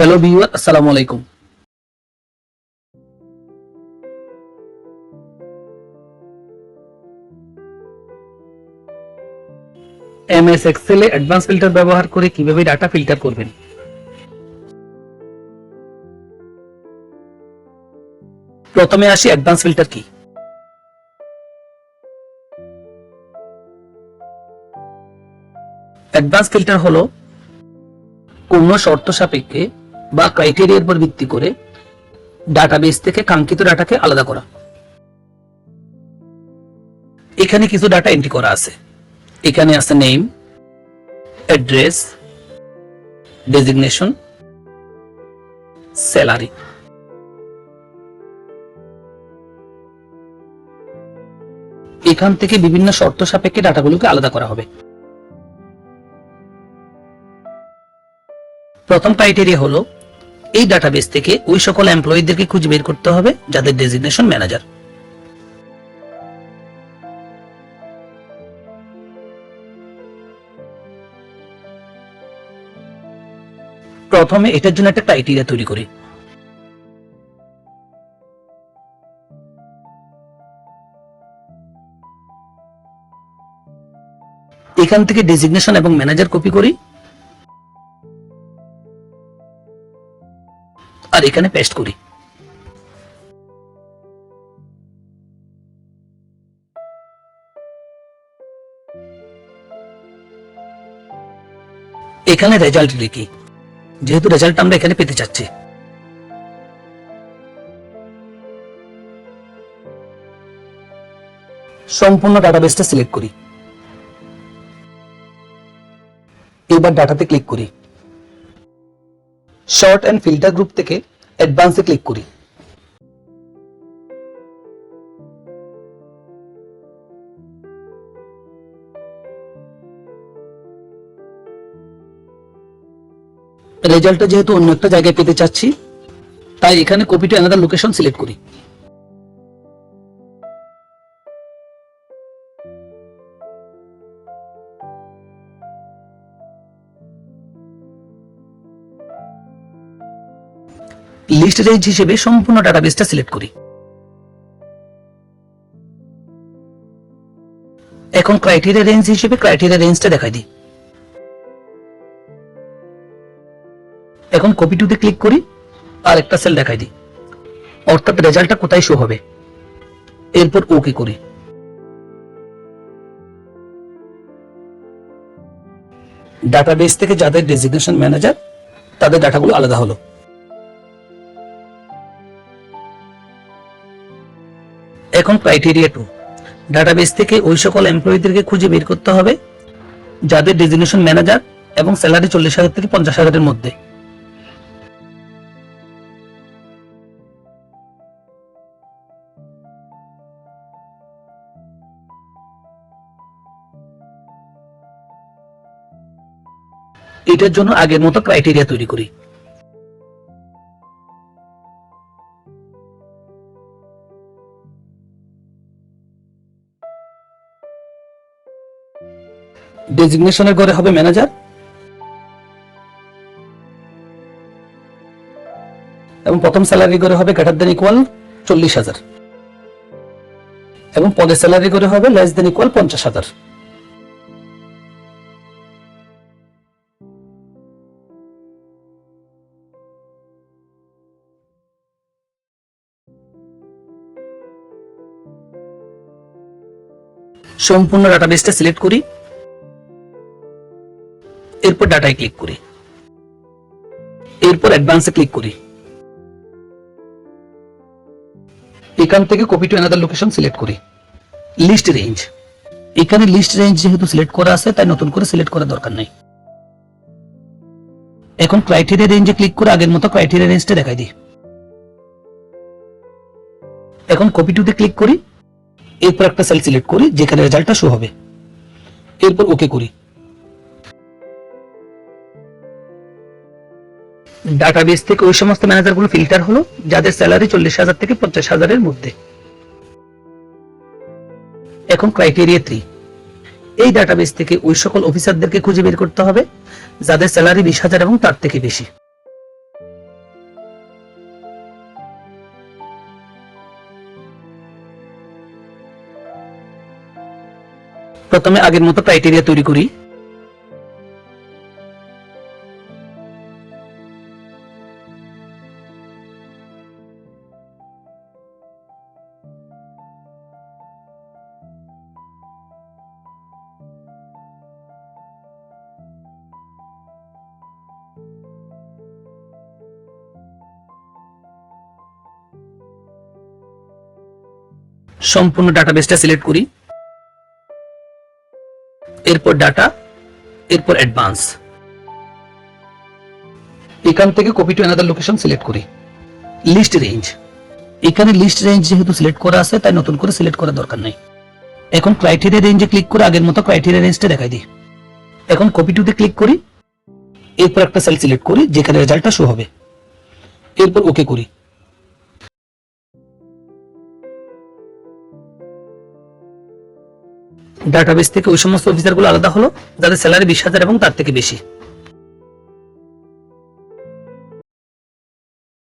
Hello viewer, আসসালামু আলাইকুম। MS Excel এ advance filter ব্যবহার করে কিভাবে ডাটা ফিল্টার করবেন। প্রথমে আসি অ্যাডভান্স ফিল্টার কি। অ্যাডভান্স ফিল্টার হলো কোন শর্ত সাপেক্ষে বা ক্রাইটেরিয়ার উপর ভিত্তি করে ডাটাবেস থেকে কাঙ্ক্ষিত ডাটাকে আলাদা করা। এখানে কিছু ডাটা এন্ট্রি করা আছে। এখানে আছে নেম, অ্যাড্রেস, ডেজিগনেশন, স্যালারি। এখান থেকে বিভিন্ন শর্ত সাপেক্ষে ডাটাগুলোকে আলাদা করা হবে। প্রথম ক্রাইটেরিয়া হলো এই ডাটাবেস থেকে ওই সকল এমপ্লয়ীদেরকে খুঁজে বের করতে হবে যাদের ডেজিগনেশন ম্যানেজার। প্রথমে এটার জন্য একটা ক্রাইটেরিয়া তৈরি করি। এখান থেকে ডেজিগনেশন এবং ম্যানেজার কপি করি আর এখানে পেস্ট করি। এখানে রেজাল্ট লিখি, যেহেতু রেজাল্ট আমরা এখানে পেতে চাচ্ছি। সম্পূর্ণ ডাটাবেসটা সিলেক্ট করি। এবার ডাটাতে ক্লিক করি। শর্ট এন্ড ফিল্টার গ্রুপ থেকে অ্যাডভান্সে ক্লিক করি। রেজাল্টটা যেহেতু অন্য একটা জায়গায় পেতে চাচ্ছি, তাই এখানে copy to another location select করি। লিস্ট রেঞ্জ হিসেবে সম্পূর্ণ ডাটাবেসটা সিলেক্ট করি। এখন ক্রাইটেরিয়া রেঞ্জ হিসেবে ক্রাইটেরিয়া রেঞ্জটা দেখাই দিই। এখন কপি টুতে ক্লিক করি আর একটা সেল দেখাই দিই, অর্থাৎ রেজাল্টটা কোথায় শো হবে। এরপর ওকে করি। ডাটাবেস থেকে যাদের ডেজিগনেশন ম্যানেজার তাদের ডাটাগুলো আলাদা হলো। এখন ক্রাইটেরিয়া 2, ডাটাবেস থেকে ওই সকল এমপ্লয়ীদেরকে খুঁজে বের করতে হবে যাদের ডেজিগনেশন ম্যানেজার এবং স্যালারি 40,000 থেকে 50,000 মধ্যে। এটার জন্য আগের মতো ক্রাইটেরিয়া তৈরি করি। ডেজিগনেশনের ঘরে হবে ম্যানেজার এবং প্রথম স্যালারি ঘরে হবে গ্রেটার দ্যান ইকুয়াল 40,000 এবং পদের স্যালারি ঘরে হবে লেস দ্যান ইকুয়াল 50,000। সম্পূর্ণ ডাটাবেসটা সিলেক্ট করি। এরপর ডাটায় ক্লিক করি। এরপর অ্যাডভান্সে ক্লিক করি। এখান থেকে copy to another location select করি। লিস্ট রেঞ্জ, এখানে লিস্ট রেঞ্জ যেহেতু সিলেক্ট করা আছে তাই নতুন করে সিলেক্ট করার দরকার নেই। এখন ক্রাইটেরিয়া রেঞ্জে ক্লিক করে আগের মতো ক্রাইটেরিয়া রেঞ্জটা দেখাই দিই। এখন কপি টুতে ক্লিক করি। এরপর একটা সেল সিলেক্ট করি যেখানে রেজাল্টটা শো হবে। এরপর ওকে করি। ডাটাবেস থেকে ওই সমস্ত ম্যানেজারগুলো ফিল্টার হলো যাদের স্যালারি 40,000 থেকে 50,000 মধ্যে। এখন ক্রাইটেরিয়া 3, এই ডাটাবেস থেকে ওই সকল অফিসারদেরকে খুঁজে বের করতে হবে যাদের স্যালারি 20,000 এবং তার থেকে বেশি। প্রথমে আগের মতো ক্রাইটেরিয়া তৈরি করি। সম্পূর্ণ ডাটাবেসটা সিলেক্ট করি, এরপর ডাটা, এরপর অ্যাডভান্স। এখান থেকে copy to another location select করি। লিস্ট রেঞ্জ, এখানে লিস্ট রেঞ্জ যেহেতু সিলেক্ট করা আছে তাই নতুন করে সিলেক্ট করার দরকার নাই। এখন ক্রাইটেরিয়া রেঞ্জে ক্লিক করে আগের মতো ক্রাইটেরিয়া রেঞ্জটা দেখাই দিই। এখন কপি টুতে ক্লিক করি, এরপর একটা সেল সিলেক্ট করি যেখানে রেজাল্টটা শো হবে, এরপর ওকে করি। ডাটাবেস থেকে ওই সমস্ত অফিসারগুলো আলাদা হলো যাদের স্যালারি 20,000 এবং তার থেকে বেশি।